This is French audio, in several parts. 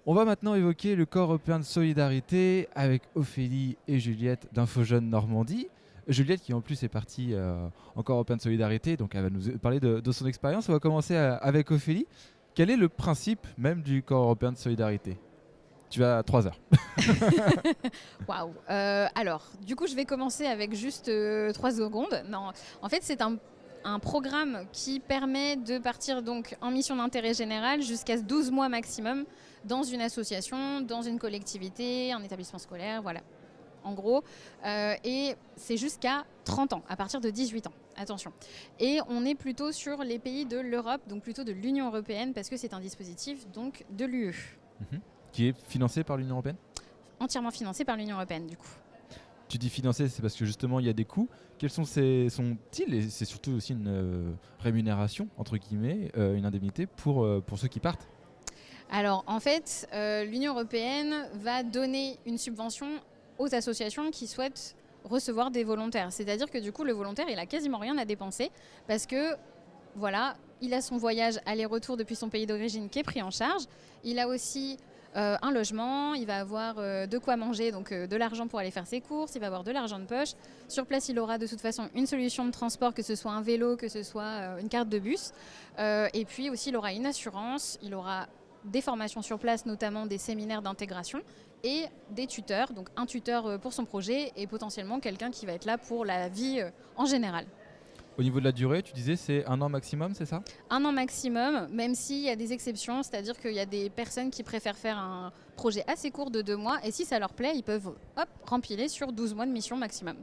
On va maintenant évoquer le corps européen de solidarité avec Ophélie et Juliette d'Infojeunes Normandie. Juliette qui en plus est partie en corps européen de solidarité, donc elle va nous parler de son expérience. On va commencer avec Ophélie. Quel est le principe même du corps européen de solidarité? Tu as 3 heures. Waouh. Alors, du coup, je vais commencer avec juste 3 secondes. Non, en fait, c'est un programme qui permet de partir donc en mission d'intérêt général jusqu'à 12 mois maximum dans une association, dans une collectivité, un établissement scolaire, voilà. En gros, et c'est jusqu'à 30 ans, à partir de 18 ans, attention. Et on est plutôt sur les pays de l'Europe, donc plutôt de l'Union européenne, parce que c'est un dispositif donc de l'UE. Qui est financé par l'Union européenne? Entièrement financé par l'Union européenne, du coup. Tu dis financé, c'est parce que justement il y a des coûts. Quels sont-ils? Et c'est surtout aussi une rémunération, entre guillemets, une indemnité pour ceux qui partent. Alors, en fait, l'Union européenne va donner une subvention aux associations qui souhaitent recevoir des volontaires. C'est-à-dire que du coup, le volontaire, il a quasiment rien à dépenser parce que, voilà, il a son voyage aller-retour depuis son pays d'origine qui est pris en charge. Il a aussi un logement, il va avoir de quoi manger, donc de l'argent pour aller faire ses courses, il va avoir de l'argent de poche. Sur place, il aura de toute façon une solution de transport, que ce soit un vélo, que ce soit une carte de bus. Et puis aussi, il aura une assurance, il aura des formations sur place, notamment des séminaires d'intégration et des tuteurs, donc un tuteur pour son projet et potentiellement quelqu'un qui va être là pour la vie en général. Au niveau de la durée, tu disais c'est 1 an maximum, c'est ça? 1 an maximum, même s'il y a des exceptions, c'est-à-dire qu'il y a des personnes qui préfèrent faire un projet assez court de 2 mois et si ça leur plaît, ils peuvent rempiler sur 12 mois de mission maximum.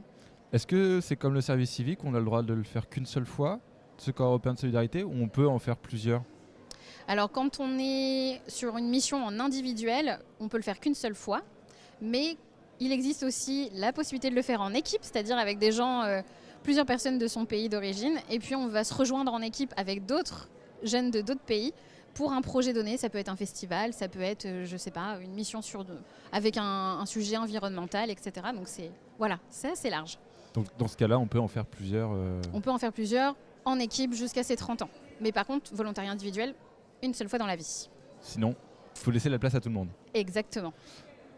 Est-ce que c'est comme le service civique, on a le droit de le faire qu'une seule fois, ce corps européen de solidarité, ou on peut en faire plusieurs? Alors quand on est sur une mission en individuel, on peut le faire qu'une seule fois, mais il existe aussi la possibilité de le faire en équipe, c'est-à-dire avec des gens, plusieurs personnes de son pays d'origine, et puis on va se rejoindre en équipe avec d'autres jeunes de d'autres pays pour un projet donné. Ça peut être un festival, ça peut être, je sais pas, une mission avec un sujet environnemental, etc. Donc c'est assez large. Donc dans ce cas-là, on peut en faire plusieurs. On peut en faire plusieurs en équipe jusqu'à ses 30 ans. Mais par contre, volontariat individuel, une seule fois dans la vie. Sinon, il faut laisser la place à tout le monde. Exactement.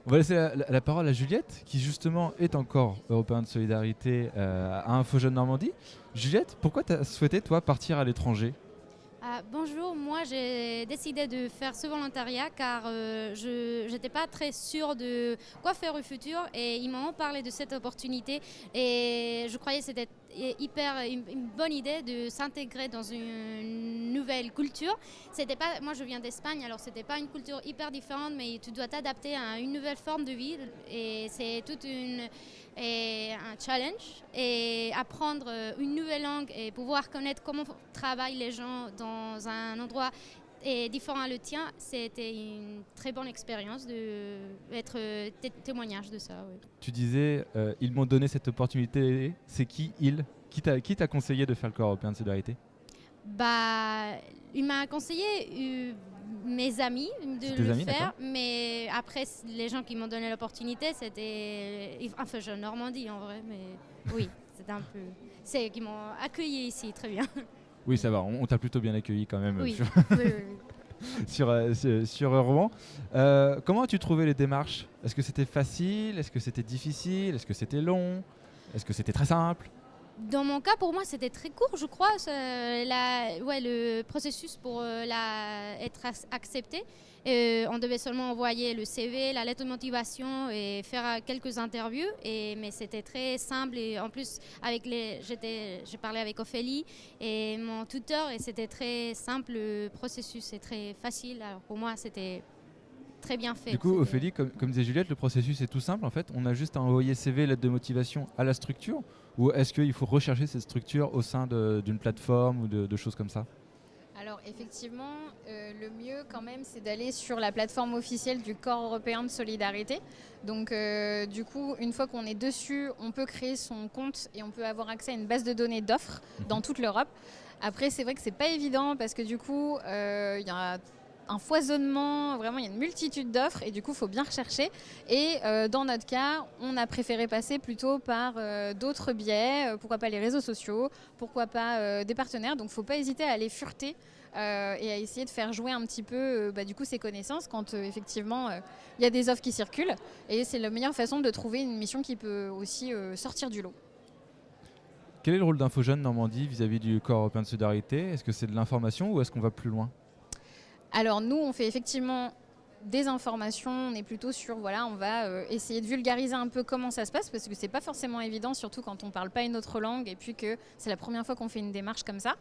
On va laisser la parole à Juliette, qui justement est encore européen de solidarité à Infojeunes Normandie. Juliette, pourquoi tu as souhaité, toi, partir à l'étranger? Bonjour, moi j'ai décidé de faire ce volontariat car je n'étais pas très sûre de quoi faire au futur et ils m'ont parlé de cette opportunité et je croyais que c'était une bonne idée de s'intégrer dans une nouvelle culture. C'était pas, moi je viens d'Espagne, alors c'était pas une culture hyper différente, mais tu dois t'adapter à une nouvelle forme de vie et c'est un challenge et apprendre une nouvelle langue et pouvoir connaître comment travaillent les gens dans un endroit différent le tien, c'était une très bonne expérience d'être témoignage de ça. Oui. Tu disais, ils m'ont donné cette opportunité. C'est qui ils? Qui t'a conseillé de faire le corps européen de solidarité? Il m'a conseillé mes amis de le faire, mais après les gens qui m'ont donné l'opportunité, c'était Infojeunes Normandie en vrai, mais oui, c'était un peu, c'est qui m'ont accueilli ici très bien. Oui, ça va, on t'a plutôt bien accueilli quand même. Oui, sur Rouen. Comment as-tu trouvé les démarches? Est-ce que c'était facile? Est-ce que c'était difficile? Est-ce que c'était long? Est-ce que c'était très simple? Dans mon cas, pour moi, c'était très court, je crois, le processus pour être accepté. On devait seulement envoyer le CV, la lettre de motivation et faire quelques interviews. Mais c'était très simple. Et en plus, j'ai parlé avec Ophélie et mon tuteur et c'était très simple. Le processus est très facile. Alors pour moi, c'était très bien fait. Du coup, Ophélie, comme disait Juliette, le processus est tout simple. En fait, on a juste à envoyer CV, lettre de motivation à la structure. Ou est-ce qu'il faut rechercher cette structure au sein d'une plateforme ou de choses comme ça? Alors effectivement, le mieux quand même, c'est d'aller sur la plateforme officielle du Corps européen de solidarité. Donc du coup, une fois qu'on est dessus, on peut créer son compte et on peut avoir accès à une base de données d'offres dans toute l'Europe. Après, c'est vrai que c'est pas évident parce que du coup, il y a un foisonnement, vraiment il y a une multitude d'offres et du coup il faut bien rechercher et dans notre cas on a préféré passer plutôt par d'autres biais, pourquoi pas les réseaux sociaux, pourquoi pas des partenaires, donc il ne faut pas hésiter à aller fureter et à essayer de faire jouer un petit peu du coup ses connaissances quand effectivement il y a des offres qui circulent. Et c'est la meilleure façon de trouver une mission qui peut aussi sortir du lot. Quel est le rôle d'InfoJeunes Normandie vis-à-vis du Corps européen de solidarité? Est-ce que c'est de l'information ou est-ce qu'on va plus loin? Alors nous, on fait effectivement des informations, on est plutôt sur, voilà, on va essayer de vulgariser un peu comment ça se passe, parce que c'est pas forcément évident, surtout quand on parle pas une autre langue et puis que c'est la première fois qu'on fait une démarche comme ça.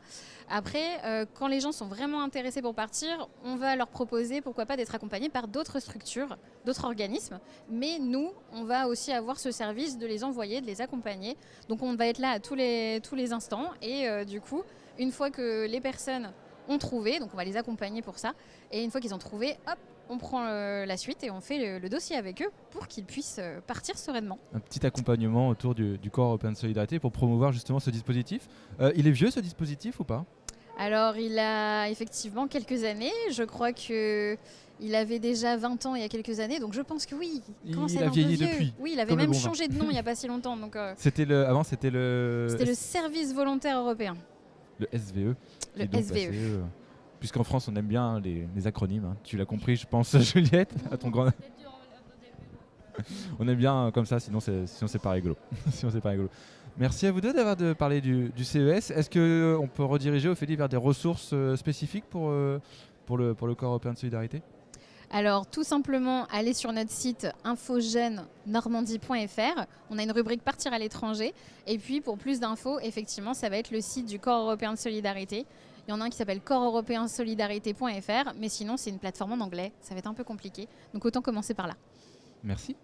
Après, quand les gens sont vraiment intéressés pour partir, on va leur proposer, pourquoi pas, d'être accompagnés par d'autres structures, d'autres organismes, mais nous, on va aussi avoir ce service de les envoyer, de les accompagner. Donc on va être là à tous les instants et du coup, une fois que les personnes ont trouvé, donc on va les accompagner pour ça, et une fois qu'ils ont trouvé, hop, on prend la suite et on fait le dossier avec eux pour qu'ils puissent partir sereinement. Un petit accompagnement autour du Corps européen de solidarité pour promouvoir justement ce dispositif. Il est vieux ce dispositif ou pas? Alors il a effectivement quelques années, je crois qu'il avait déjà 20 ans il y a quelques années, donc je pense que oui. Il a vieilli depuis. Oui, il avait comme même le bon changé de nom il n'y a pas si longtemps. Donc, avant c'était le service volontaire européen. Le SVE. Le SVE. Puisqu'en France, on aime bien les acronymes. Hein. Tu l'as compris, je pense, Juliette, à ton grand... On aime bien comme ça, sinon c'est pas rigolo. Sinon c'est pas rigolo. Merci à vous deux d'avoir parlé du CES. Est-ce qu'on peut rediriger Ophélie vers des ressources spécifiques pour le Corps européen de solidarité? Alors tout simplement, allez sur notre site infojeunesnormandie.fr. On a une rubrique Partir à l'étranger. Et puis pour plus d'infos, effectivement, ça va être le site du Corps européen de solidarité. Il y en a un qui s'appelle corps-européen-solidarité.fr, mais sinon c'est une plateforme en anglais, ça va être un peu compliqué. Donc autant commencer par là. Merci.